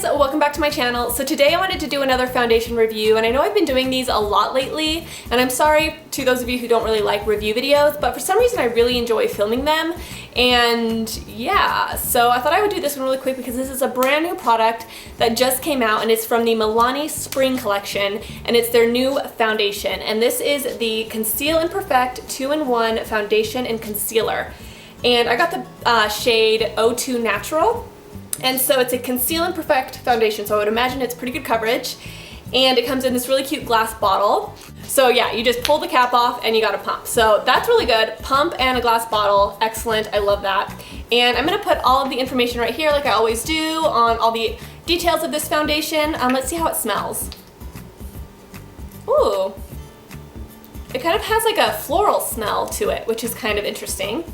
guys, welcome back to my channel. So today I wanted to do another foundation review, and I know I've been doing these a lot lately, and I'm sorry to those of you who don't really like review videos, but for some reason I really enjoy filming them. And yeah, so I thought I would do this one really quick because this is a brand new product that just came out, and it's from the Milani Spring Collection, and it's their new foundation. And this is the Conceal and Perfect 2-in-1 Foundation and Concealer. And I got the shade 02 Natural. And so it's a Conceal and Perfect foundation, so I would imagine it's pretty good coverage. And it comes in this really cute glass bottle. So yeah, you just pull the cap off and you got a pump. So that's really good. Pump and a glass bottle, excellent, I love that. And I'm gonna put all of the information right here like I always do on all the details of this foundation. Let's see how it smells. Ooh. It kind of has like a floral smell to it, which is kind of interesting.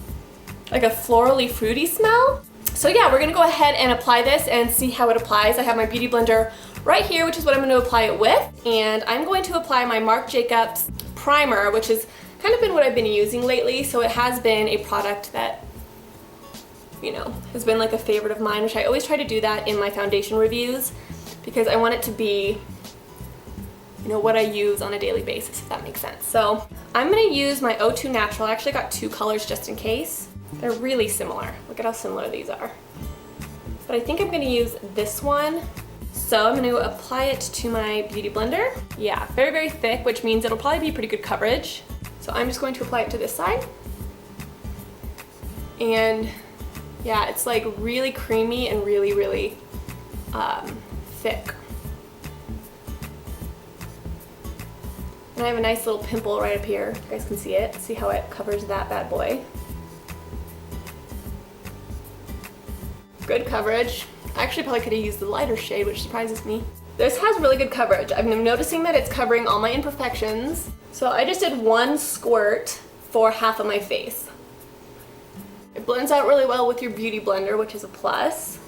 Like a florally fruity smell. So yeah, we're gonna go ahead and apply this and see how it applies. I have my beauty blender right here, which is what I'm gonna apply it with. And I'm going to apply my Marc Jacobs primer, which has kind of been what I've been using lately. So it has been a product that, you know, has been like a favorite of mine, which I always try to do that in my foundation reviews because I want it to be, you know, what I use on a daily basis, if that makes sense. So I'm gonna use my 02 Natural. I actually got two colors just in case. They're really similar. Look at how similar these are. But I think I'm gonna use this one. So I'm gonna apply it to my beauty blender. Yeah, very, very thick, which means it'll probably be pretty good coverage. So I'm just going to apply it to this side. And yeah, it's like really creamy and really, really thick. And I have a nice little pimple right up here. You guys can see it. See how it covers that bad boy. Good coverage. I actually probably could have used the lighter shade, which surprises me. This has really good coverage. I've been noticing that it's covering all my imperfections. So I just did one squirt for half of my face. It blends out really well with your beauty blender, which is a plus.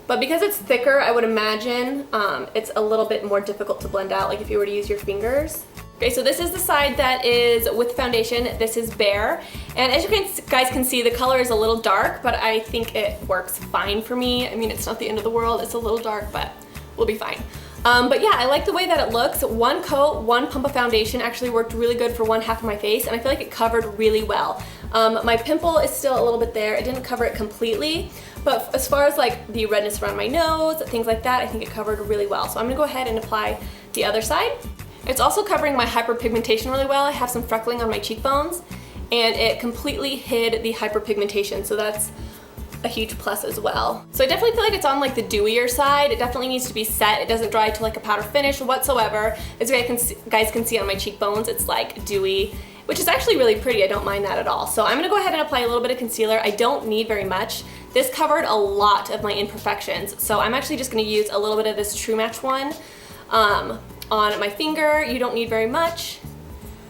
But because it's thicker, I would imagine it's a little bit more difficult to blend out, like if you were to use your fingers. Okay, so this is the side that is with foundation. This is bare. And as you guys can see, the color is a little dark, but I think it works fine for me. I mean, it's not the end of the world. It's a little dark, but we'll be fine. But yeah, I like the way that it looks. One coat, one pump of foundation actually worked really good for one half of my face, and I feel like it covered really well. My pimple is still a little bit there. It didn't cover it completely, but as far as like the redness around my nose, things like that, I think it covered really well. So I'm gonna go ahead and apply the other side. It's also covering my hyperpigmentation really well. I have some freckling on my cheekbones, and it completely hid the hyperpigmentation, so that's a huge plus as well. So I definitely feel like it's on like the dewier side. It definitely needs to be set. It doesn't dry to like a powder finish whatsoever. As you guys can see on my cheekbones, it's like dewy, which is actually really pretty. I don't mind that at all. So I'm gonna go ahead and apply a little bit of concealer. I don't need very much. This covered a lot of my imperfections, so I'm actually just gonna use a little bit of this True Match one on my finger. You don't need very much,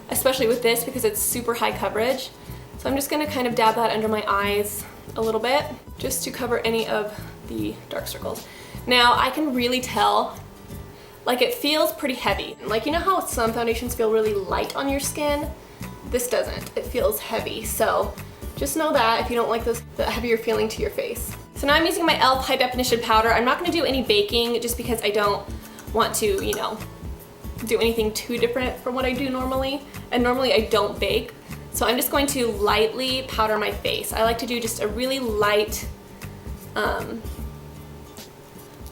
especially with this because it's super high coverage. So I'm just gonna kind of dab that under my eyes a little bit just to cover any of the dark circles. Now I can really tell, like it feels pretty heavy. Like, you know how some foundations feel really light on your skin? This doesn't. It feels heavy. So just know that if you don't like the heavier feeling to your face. So now I'm using my e.l.f. High Definition Powder. I'm not gonna do any baking just because I don't want to, you know, do anything too different from what I do normally. And normally I don't bake. So I'm just going to lightly powder my face. I like to do just a really light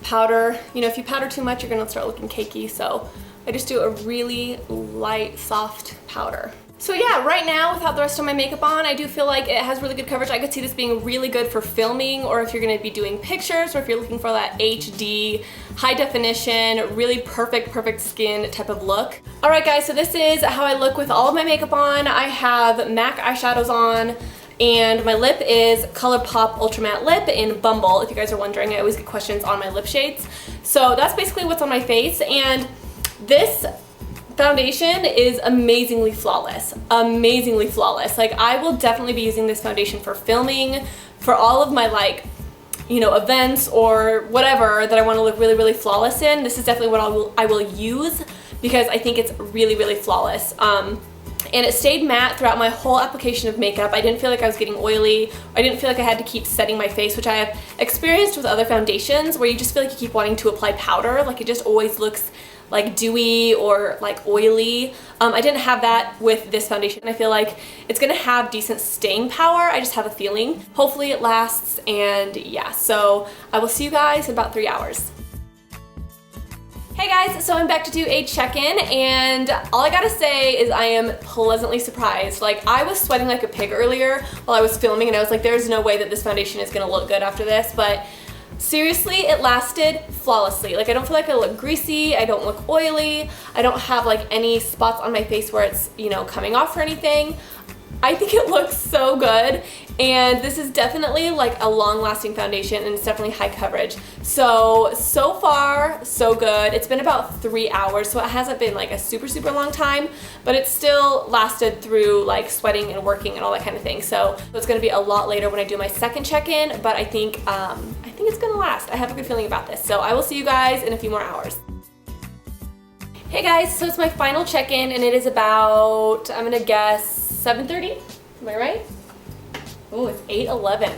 powder. You know, if you powder too much, you're gonna start looking cakey. So I just do a really light, soft powder. So yeah, right now, without the rest of my makeup on, I do feel like it has really good coverage. I could see this being really good for filming, or if you're gonna be doing pictures, or if you're looking for that HD, high definition, really perfect skin type of look. All right guys, so this is how I look with all of my makeup on. I have MAC eyeshadows on, and my lip is ColourPop Ultra Matte Lip in Bumble. If you guys are wondering, I always get questions on my lip shades. So that's basically what's on my face, and this foundation is amazingly flawless. Amazingly flawless. Like, I will definitely be using this foundation for filming, for all of my like, you know, events or whatever that I want to look really, really flawless in. This is definitely what I will use because I think it's really, really flawless. and it stayed matte throughout my whole application of makeup. I didn't feel like I was getting oily. I didn't feel like I had to keep setting my face, which I have experienced with other foundations where you just feel like you keep wanting to apply powder. Like it just always looks like dewy or like oily. I didn't have that with this foundation. I feel like it's gonna have decent staying power. I just have a feeling. Hopefully it lasts, and yeah, so I will see you guys in about 3 hours. Hey guys, so I'm back to do a check-in, and all I gotta say is I am pleasantly surprised. Like, I was sweating like a pig earlier while I was filming, and I was like, there's no way that this foundation is gonna look good after this, but seriously, it lasted flawlessly. Like, I don't feel like I look greasy, I don't look oily, I don't have like any spots on my face where it's, you know, coming off or anything. I think it looks so good, and this is definitely like a long-lasting foundation, and it's definitely high coverage. So far, so good. It's been about 3 hours, so it hasn't been like a super long time, but it still lasted through like sweating and working and all that kind of thing. So it's gonna be a lot later when I do my second check-in, but I think it's gonna last. I have a good feeling about this. So I will see you guys in a few more hours. Hey guys, so it's my final check-in, and it is about, I'm gonna guess, 7:30, am I right? Oh, it's 8:11.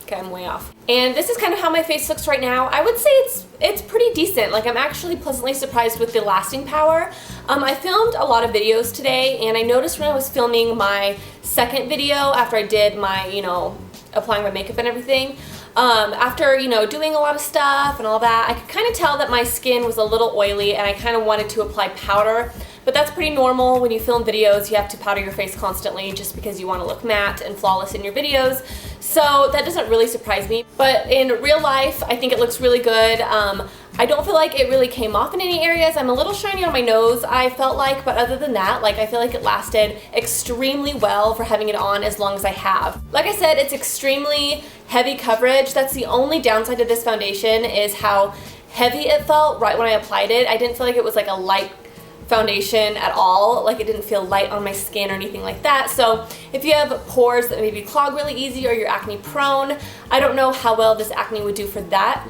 Okay, I'm way off. And this is kind of how my face looks right now. I would say it's pretty decent. Like, I'm actually pleasantly surprised with the lasting power. I filmed a lot of videos today, and I noticed when I was filming my second video after I did my, you know, applying my makeup and everything, after, you know, doing a lot of stuff and all that, I could kind of tell that my skin was a little oily, and I kind of wanted to apply powder. But that's pretty normal. When you film videos, you have to powder your face constantly just because you want to look matte and flawless in your videos. So that doesn't really surprise me. But in real life, I think it looks really good. I don't feel like it really came off in any areas. I'm a little shiny on my nose, I felt like, but other than that, like, I feel like it lasted extremely well for having it on as long as I have. Like I said, it's extremely heavy coverage. That's the only downside to this foundation, is how heavy it felt right when I applied it. I didn't feel like it was like a light foundation at all. Like, it didn't feel light on my skin or anything like that. So if you have pores that maybe clog really easy, or you're acne prone, I don't know how well this acne would do for that.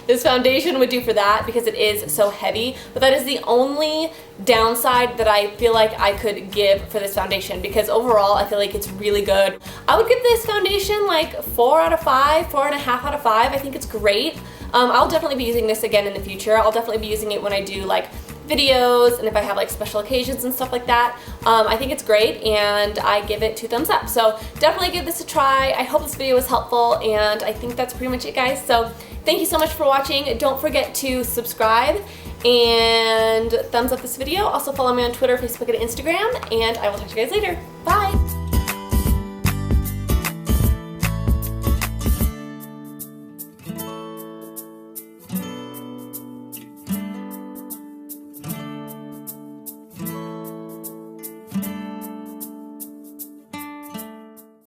This foundation would do for that, because it is so heavy. But that is the only downside that I feel like I could give for this foundation, because overall I feel like it's really good. I would give this foundation like 4 out of 5, 4.5 out of 5. I think it's great. I'll definitely be using this again in the future. I'll definitely be using it when I do like videos and if I have like special occasions and stuff like that. I think it's great, and I give it 2 thumbs up. So definitely give this a try. I hope this video was helpful, and I think that's pretty much it, guys. So thank you so much for watching. Don't forget to subscribe and thumbs up this video. Also follow me on Twitter, Facebook, and Instagram, and I will talk to you guys later. Bye!